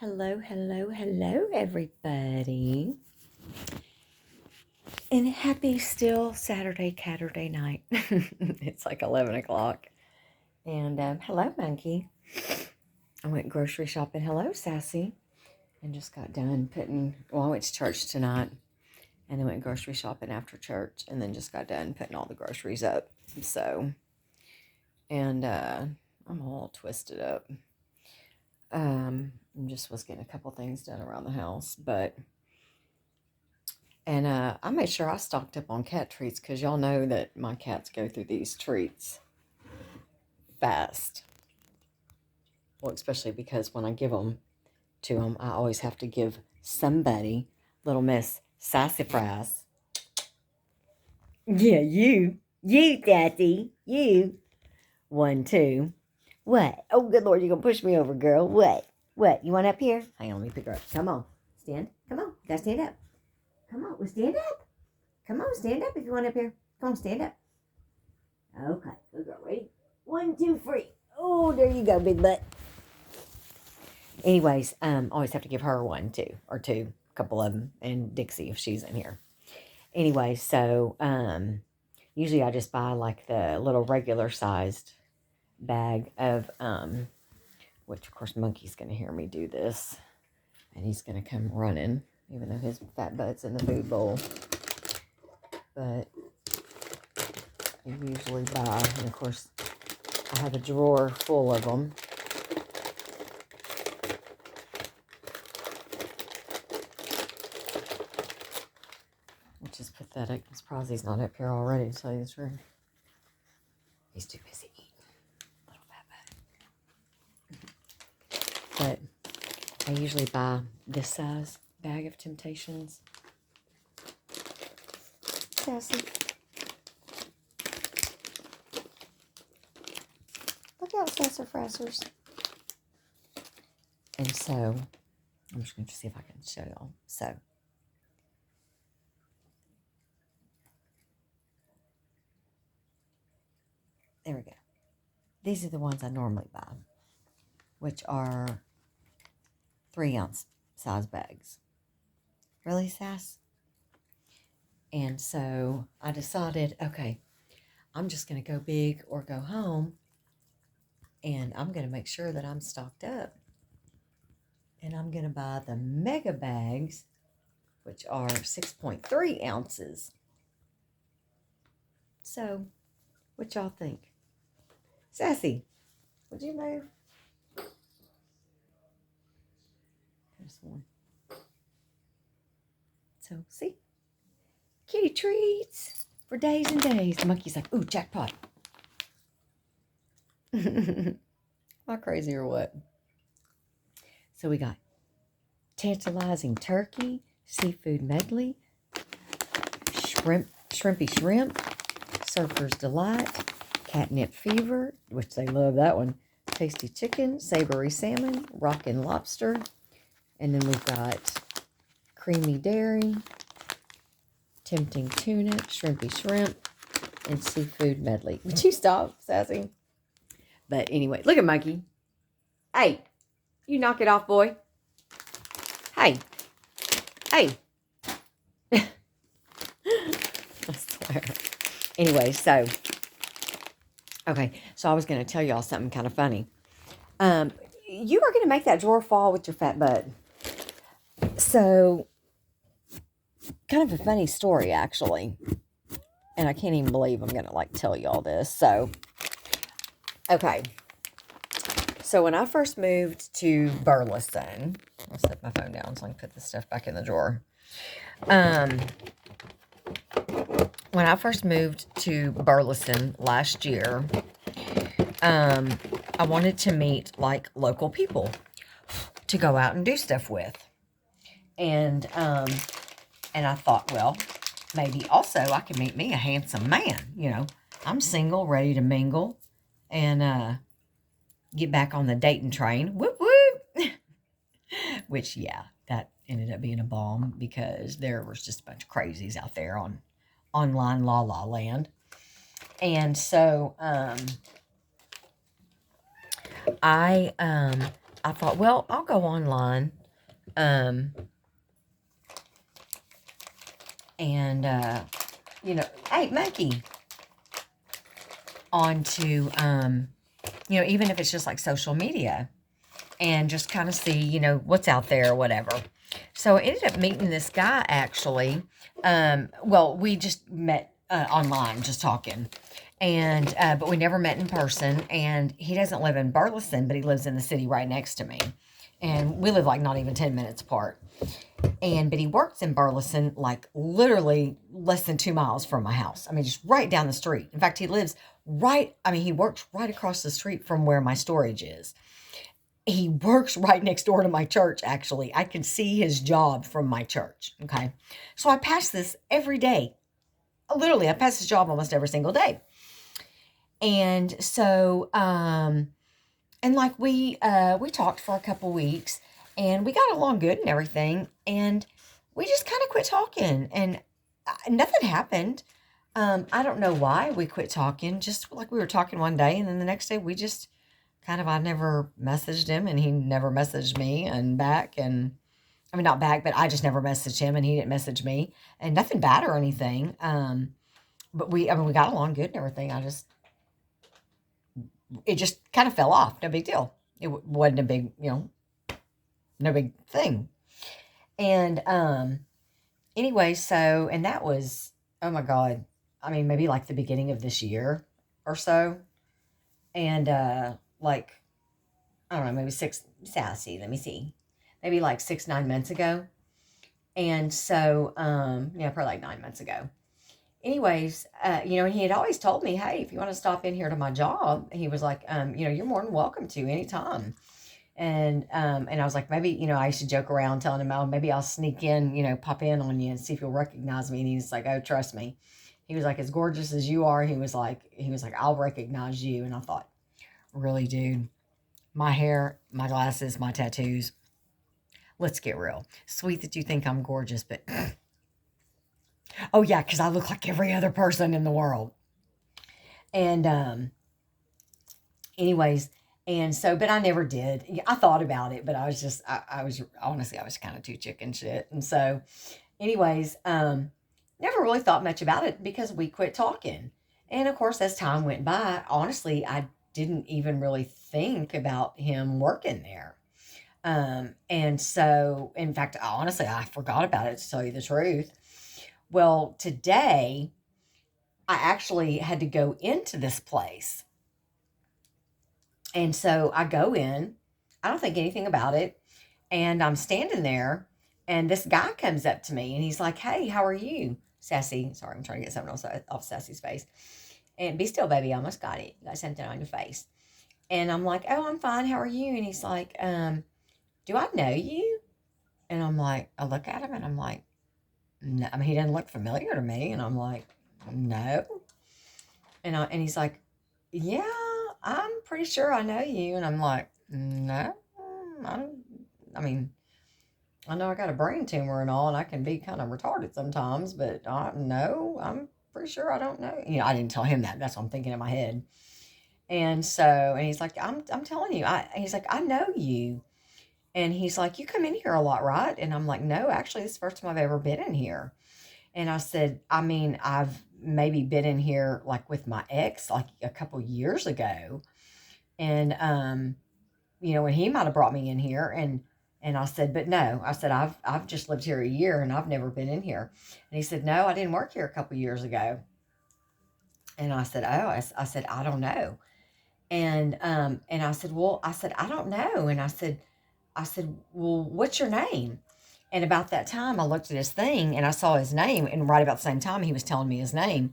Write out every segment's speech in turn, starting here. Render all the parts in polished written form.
Hello, everybody. And happy still Saturday Caturday night. It's like 11 o'clock. And hello, Monkey. I went grocery shopping. Hello, Sassy. And just got done I went to church tonight. And then went grocery shopping after church. And then just got done putting all the groceries up. So, and I'm all twisted up. Just was getting a couple things done around the house, and I made sure I stocked up on cat treats because y'all know that my cats go through these treats fast. Well, especially because when I give them to them, I always have to give somebody, little Miss Sassafras. Yeah, you, Daddy, you. 1, 2. What? Oh, good Lord, you're going to push me over, girl. What? You want up here? Hang on, let me pick her up. Come on. Stand. Come on. You got to stand up. Come on. Well, stand up. Come on, stand up if you want up here. Come on, stand up. Okay. Good girl. Ready? 1, 2, 3. Oh, there you go, big butt. Anyways, always have to give her 1, 2, or 2, a couple of them, and Dixie if she's in here. Anyway, so usually I just buy like the little regular sized bag of which of course Monkey's gonna hear me do this and he's gonna come running even though his fat butt's in the food bowl, but I usually buy, and of course I have a drawer full of them. Which is pathetic. I'm surprised he's not up here already, to tell you the truth. He's too busy eating. Little fat butt. But I usually buy this size bag of Temptations. Sassy. Look out, Sassafrassers. And so, I'm just going to see if I can show y'all. So, there we go. These are the ones I normally buy, which are 3-ounce size bags. Really, Sass? And so I decided, okay, I'm just going to go big or go home, and I'm going to make sure that I'm stocked up. And I'm going to buy the mega bags, which are 6.3 ounces. So, what y'all think? Sassy, would you move? There's one. So, see? Kitty treats for days and days. The monkey's like, ooh, jackpot. Am I crazy or what? So we got tantalizing turkey, seafood medley, shrimpy shrimp, surfer's delight, catnip fever, which they love that one, tasty chicken, savory salmon, rockin' lobster, and then we've got creamy dairy, tempting tuna, shrimpy shrimp, and seafood medley. Would you stop, Sassy? But anyway, look at Monkey. Hey, you knock it off, boy. Hey. I swear. Anyway, so I was going to tell y'all something kind of funny. You are going to make that drawer fall with your fat butt. So, kind of a funny story, actually. And I can't even believe I'm going to, tell y'all this. So, okay. So, when I first moved to Burleson, I'll set my phone down so I can put this stuff back in the drawer. When I first moved to Burleson last year, I wanted to meet, local people to go out and do stuff with. And I thought, well, maybe also I could meet me a handsome man. I'm single, ready to mingle, and get back on the dating train. Whoop, whoop. Which, yeah, that ended up being a bomb because there was just a bunch of crazies out there on online la la land. And so I I thought, well, I'll go online. Um, and, hey, monkey, onto, even if it's just like social media and just kind of see, what's out there or whatever. So I ended up meeting this guy actually. Well, we just met online, just talking. And, but we never met in person. And he doesn't live in Burleson, but he lives in the city right next to me. And we live like not even 10 minutes apart. But he works in Burleson, like literally less than 2 miles from my house. I mean, just right down the street. In fact, he works right across the street from where my storage is. He works right next door to my church, actually. I can see his job from my church, okay? So I pass this every day. Literally, I pass his job almost every single day. And so, and like we talked for a couple weeks, and we got along good and everything, and we just kind of quit talking, and nothing happened. I don't know why we quit talking, just like we were talking one day, and then the next day we just I never messaged him, and he never messaged me and back, and I mean, not back, but I just never messaged him, and he didn't message me, and nothing bad or anything. But we got along good and everything. It just kind of fell off. No big deal. It wasn't a big, no big thing. And, anyway, so, and that was, oh my God, I mean, maybe like the beginning of this year or so. And, like, I don't know, maybe let me see, maybe like 6, 9 months ago. And so, probably like 9 months ago. Anyways, and he had always told me, hey, if you want to stop in here to my job, he was like, you're more than welcome to anytime. And I was like, maybe, I used to joke around telling him, oh, maybe I'll sneak in, pop in on you and see if you'll recognize me. And he's like, oh, trust me. He was like, as gorgeous as you are, he was like, I'll recognize you. And I thought, really, dude, my hair, my glasses, my tattoos. Let's get real. Sweet that you think I'm gorgeous, but oh yeah, because I look like every other person in the world. And anyways, and so, but I never did. I thought about it, but I was just, I was honestly, I was kind of too chicken shit. And so, anyways, never really thought much about it because we quit talking. And of course, as time went by, honestly, I didn't even really think about him working there. And so, in fact, honestly, I forgot about it, to tell you the truth. Well, today, I actually had to go into this place. And so I go in, I don't think anything about it. And I'm standing there, and this guy comes up to me, and he's like, hey, how are you? Sassy. Sorry, I'm trying to get something else off Sassy's face. And be still, baby. I almost got it. Got something on your face. And I'm like, oh, I'm fine. How are you? And he's like, do I know you? And I'm like, I look at him, and I'm like, no. I mean, he doesn't look familiar to me. And I'm like, no. And he's like, yeah, I'm pretty sure I know you. And I'm like, no, I mean, I know I got a brain tumor and all, and I can be kind of retarded sometimes, but no, I'm pretty sure I don't know. I didn't tell him that. That's what I'm thinking in my head. And so, and he's like, I'm telling you, he's like, I know you. And he's like, you come in here a lot, right? And I'm like, no, actually, this is the first time I've ever been in here. And I said, I mean, I've maybe been in here like with my ex like a couple years ago. And, when he might have brought me in here, and I said, but no, I said, I've just lived here a year and I've never been in here. And he said, no, I didn't work here a couple years ago. And I said, oh, I said, I don't know. And I said, well, I don't know. And I said, well, what's your name? And about that time, I looked at his thing and I saw his name. And right about the same time, he was telling me his name.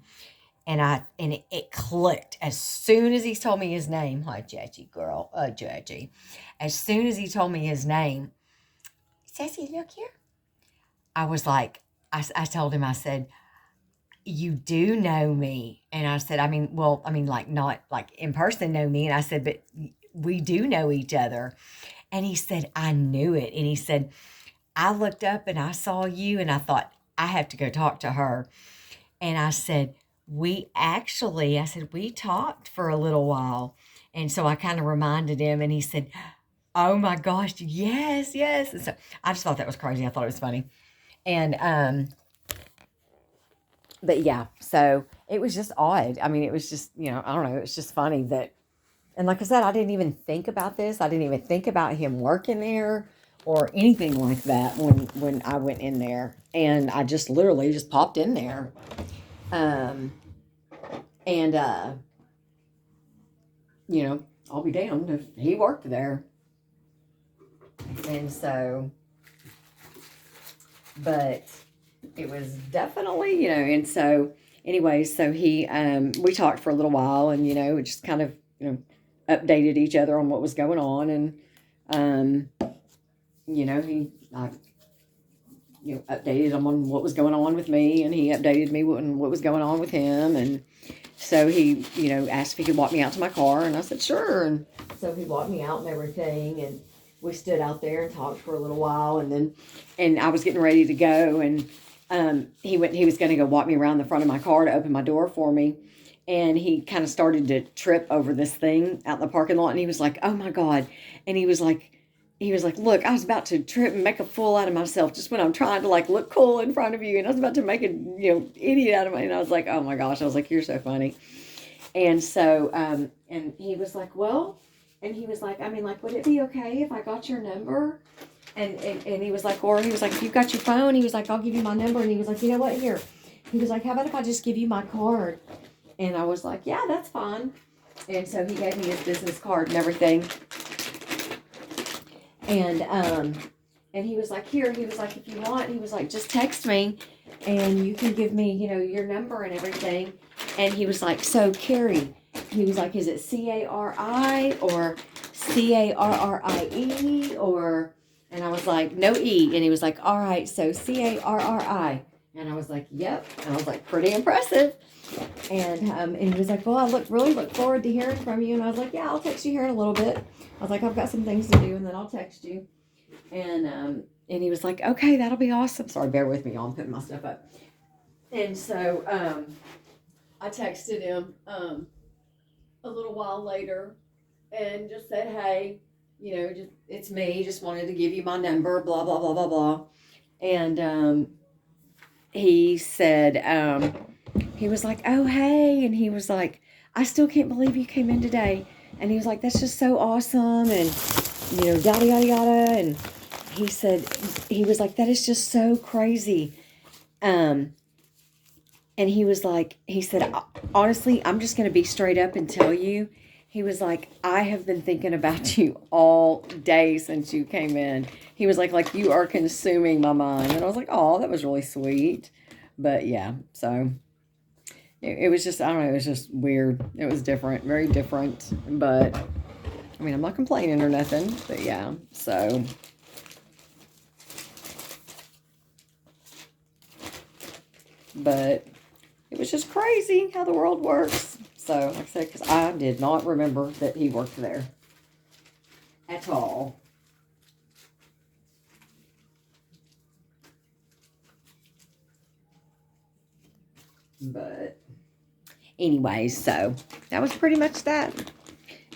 And it clicked as soon as he told me his name. Hi, Judgy girl, Judgy. As soon as he told me his name, Sassy, look here. I was like, I told him, I said, you do know me. And I said, like not like in person know me. And I said, but we do know each other. And he said, I knew it. And he said, I looked up and I saw you and I thought, I have to go talk to her. And I said, we talked for a little while. And so I kind of reminded him, and he said, Oh my gosh, yes, yes. And so I just thought that was crazy. I thought it was funny. And but yeah, so it was just odd. I mean, it was just, I don't know, it was just funny that, and like I said, I didn't even think about this. I didn't even think about him working there or anything like that when I went in there. And I just literally just popped in there. Um and I'll be damned if he worked there. And so, but it was definitely, and so anyway, so we talked for a little while, and, just kind of, updated each other on what was going on. And, I, updated him on what was going on with me, and he updated me on what was going on with him. And so he, asked if he could walk me out to my car, and I said, sure. And so he walked me out and everything, and we stood out there and talked for a little while, and I was getting ready to go, and he was going to go walk me around the front of my car to open my door for me, and he kind of started to trip over this thing out in the parking lot, and he was like, oh my God, and he was like, look, I was about to trip and make a fool out of myself just when I'm trying to, like, look cool in front of you, and I was about to make a, idiot out of me, and I was like, oh my gosh, I was like, you're so funny. And so, and he was like, well, and he was like, I mean, like, would it be okay if I got your number? And he was like, if you've got your phone, he was like, I'll give you my number. And he was like, you know what, here. He was like, how about if I just give you my card? And I was like, yeah, that's fine. And so he gave me his business card and everything. And he was like, here, he was like, if you want, he was like, just text me and you can give me, your number and everything. And he was like, so Carrie, he was like, is it Cari or Carrie or, and I was like, no E. And he was like, all right, so Carri. And I was like, yep. And I was like, pretty impressive. And he was like, well, I really look forward to hearing from you. And I was like, yeah, I'll text you here in a little bit. I was like, I've got some things to do, and then I'll text you. And he was like, okay, that'll be awesome. Sorry, bear with me, y'all. I'm putting my stuff up. And so I texted him a little while later and just said, hey, just it's me. Just wanted to give you my number, blah, blah, blah, blah, blah. And he said, he was like, oh, hey. And he was like, I still can't believe you came in today. And he was like, that's just so awesome. And, yada, yada, yada. And he said, he was like, that is just so crazy. And he was like, he said, honestly, I'm just going to be straight up and tell you. He was like, I have been thinking about you all day since you came in. He was like you are consuming my mind. And I was like, oh, that was really sweet. But yeah, so it was just, I don't know, it was just weird. It was different, very different. But I mean, I'm not complaining or nothing. But yeah, so. But it was just crazy how the world works. So, like I said, because I did not remember that he worked there at all. But anyways, so that was pretty much that.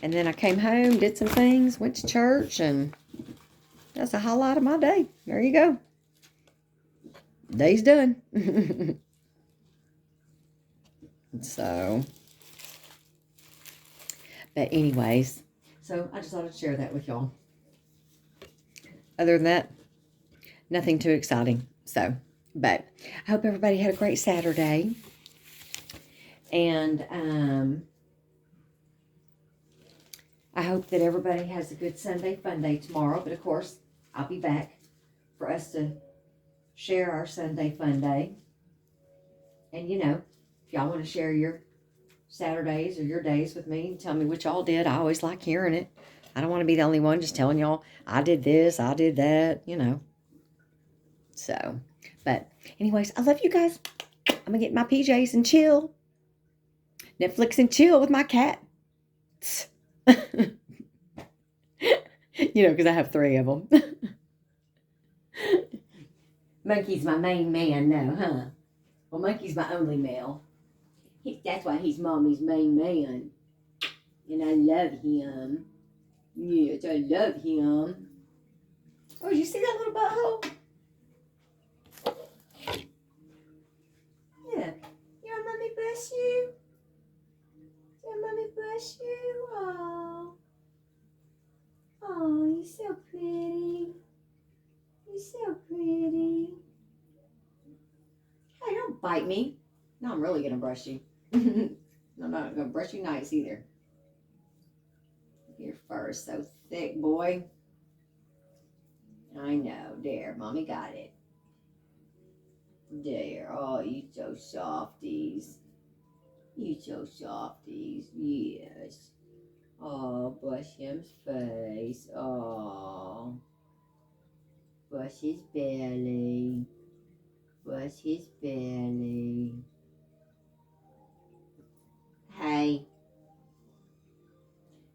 And then I came home, did some things, went to church, and that's a highlight of my day. There you go. Day's done. So, but anyways, so I just thought I'd share that with y'all. Other than that, nothing too exciting. So, but I hope everybody had a great Saturday. And I hope that everybody has a good Sunday fun day tomorrow. But of course, I'll be back for us to share our Sunday fun day. And if y'all want to share your Saturdays or your days with me and tell me what y'all did, I always like hearing it. I don't want to be the only one just telling y'all, I did this, I did that, So, but anyways, I love you guys. I'm going to get my PJs and chill. Netflix and chill with my cat. Because I have 3 of them. Monkey's my main man now, huh? Well, Monkey's my only male. That's why he's Mommy's main man. And I love him. Yes, I love him. Oh, did you see that little butthole? Yeah. You want mommy brush you? You want mommy brush you? Oh. Oh, you're so pretty. You're so pretty. Hey, don't bite me. No, I'm really gonna brush you. No, I'm not gonna brush you nice either. Your fur is so thick, boy. I know. There, mommy got it. There. Oh, you so softies. You so softies. Yes. Oh, brush him's face. Oh. Brush his belly. Brush his belly. Hey.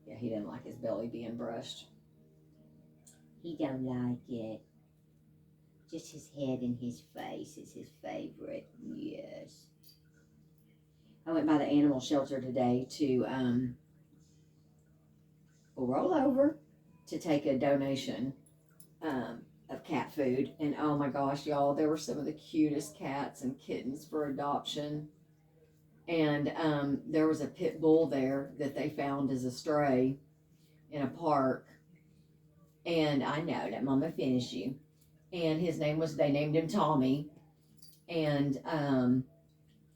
Yeah, he didn't like his belly being brushed. He don't like it. Just his head and his face is his favorite. Yes. I went by the animal shelter today to roll over to take a donation of cat food. And oh my gosh, y'all, there were some of the cutest cats and kittens for adoption. And there was a pit bull there that they found as a stray in a park. And I know that Mama finished you. And his name was, they named him Tommy. And,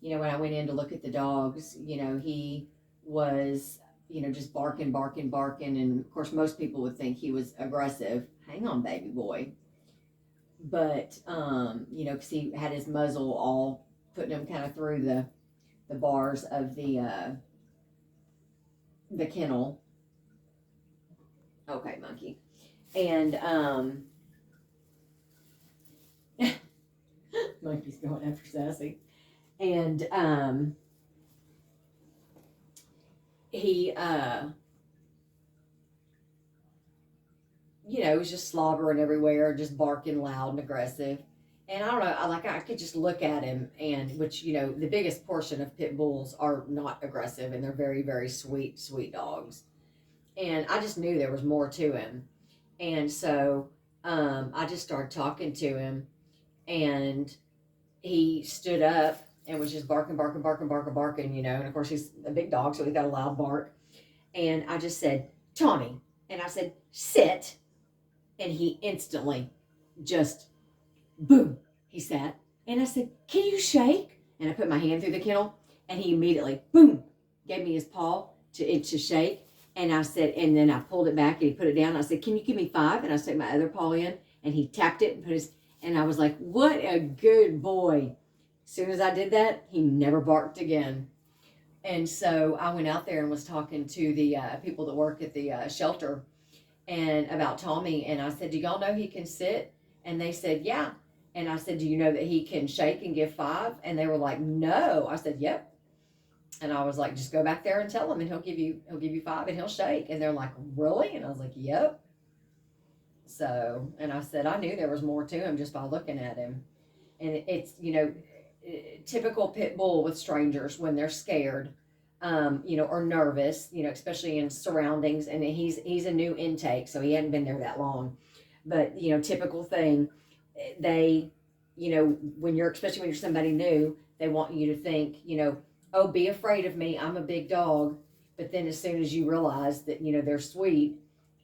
when I went in to look at the dogs, he was, just barking, barking, barking. And of course, most people would think he was aggressive. Hang on, baby boy. But, because he had his muzzle all putting him kind of through the bars of the kennel. Okay, monkey. And, monkey's going after Sassy. And, he, was just slobbering everywhere, just barking loud and aggressive. And I don't know, I could just look at him, and which, the biggest portion of pit bulls are not aggressive, and they're very, very sweet, sweet dogs. And I just knew there was more to him. And so I just started talking to him, and he stood up and was just barking, barking, barking, barking, barking, and of course he's a big dog, so he got a loud bark. And I just said, Tommy, and I said, sit. And he instantly just, boom, he sat. And I said, can you shake? And I put my hand through the kennel, and he immediately, boom, gave me his paw to shake. And I said, and then I pulled it back and he put it down. I said, can you give me 5? And I stuck my other paw in, and he tapped it and put his, and I was like, what a good boy. As soon as I did that, he never barked again. And so I went out there and was talking to the people that work at the shelter and about Tommy. And I said, do y'all know he can sit? And they said, yeah. And I said, do you know that he can shake and give 5? And they were like, no. I said, yep. And I was like, just go back there and tell him, and he'll give you 5 and he'll shake. And they're like, really? And I was like, yep. So, and I said, I knew there was more to him just by looking at him. And it's, typical pit bull with strangers when they're scared, or nervous, especially in surroundings. And he's a new intake, so he hadn't been there that long. But, typical thing, they, especially when you're somebody new, they want you to think, oh, be afraid of me. I'm a big dog. But then as soon as you realize that, they're sweet,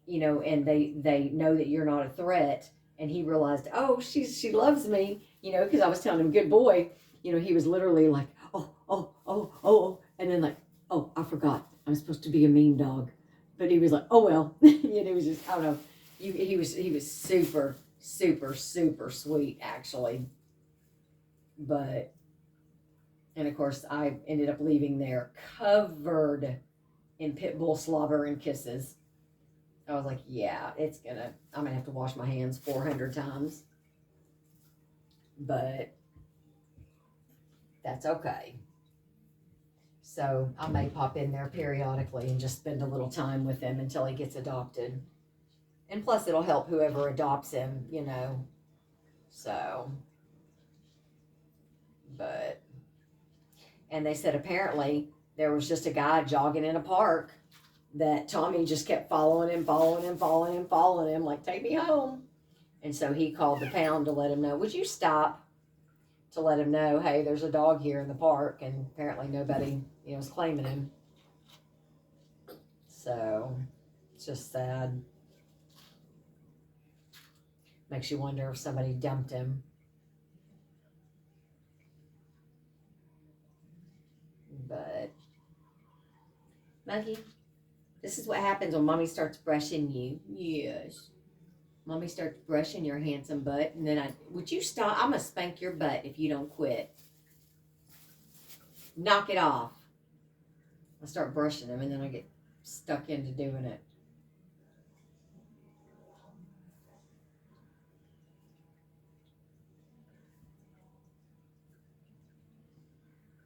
and they know that you're not a threat, and he realized, oh, she loves me, because I was telling him, good boy, he was literally like, oh, oh, oh, oh, and then like, oh, I forgot, I'm supposed to be a mean dog. But he was like, oh well. It was just, I don't know, he was super, super, super sweet, actually. But, and of course I ended up leaving there covered in pit bull slobber and kisses. I was like, yeah, I'm gonna have to wash my hands 400 times. But that's okay. So I may pop in there periodically and just spend a little time with him until he gets adopted. And plus, it'll help whoever adopts him, So, and they said apparently there was just a guy jogging in a park, that Tommy just kept following him, like, take me home. And so he called the pound to let him know, would you stop? To let him know, hey, there's a dog here in the park, and apparently nobody, was claiming him. So it's just sad. Makes you wonder if somebody dumped him. But Monkey, this is what happens when Mommy starts brushing you. Yes. Mommy starts brushing your handsome butt, and then would you stop? I'm gonna spank your butt if you don't quit. Knock it off. I start brushing him, and then I get stuck into doing it.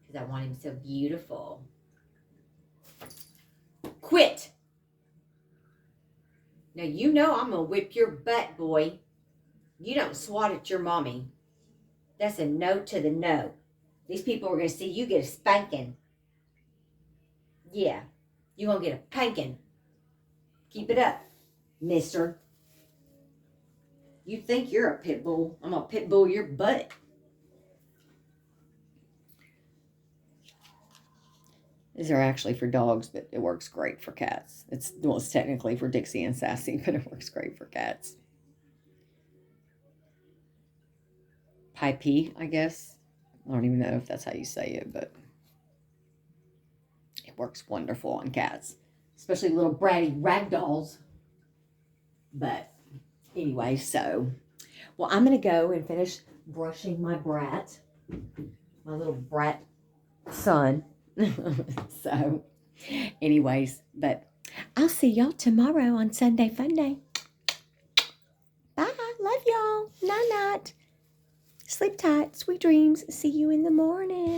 Because I want him so beautiful. Quit! Now you know I'm gonna whip your butt, boy. You don't swat at your mommy. That's a no to the no. These people are gonna see you get a spanking. Yeah, you gonna get a panking. Keep it up, mister. You think you're a pit bull? I'm gonna pit bull your butt. These are actually for dogs, but it works great for cats. It's technically for Dixie and Sassy, but it works great for cats. Pipey, I guess. I don't even know if that's how you say it, but it works wonderful on cats, especially little bratty ragdolls. But anyway, well, I'm going to go and finish brushing my brat, my little brat son. So, anyways, but I'll see y'all tomorrow on Sunday Fun Day. Bye. Love y'all. Night night. Sleep tight. Sweet dreams. See you in the morning.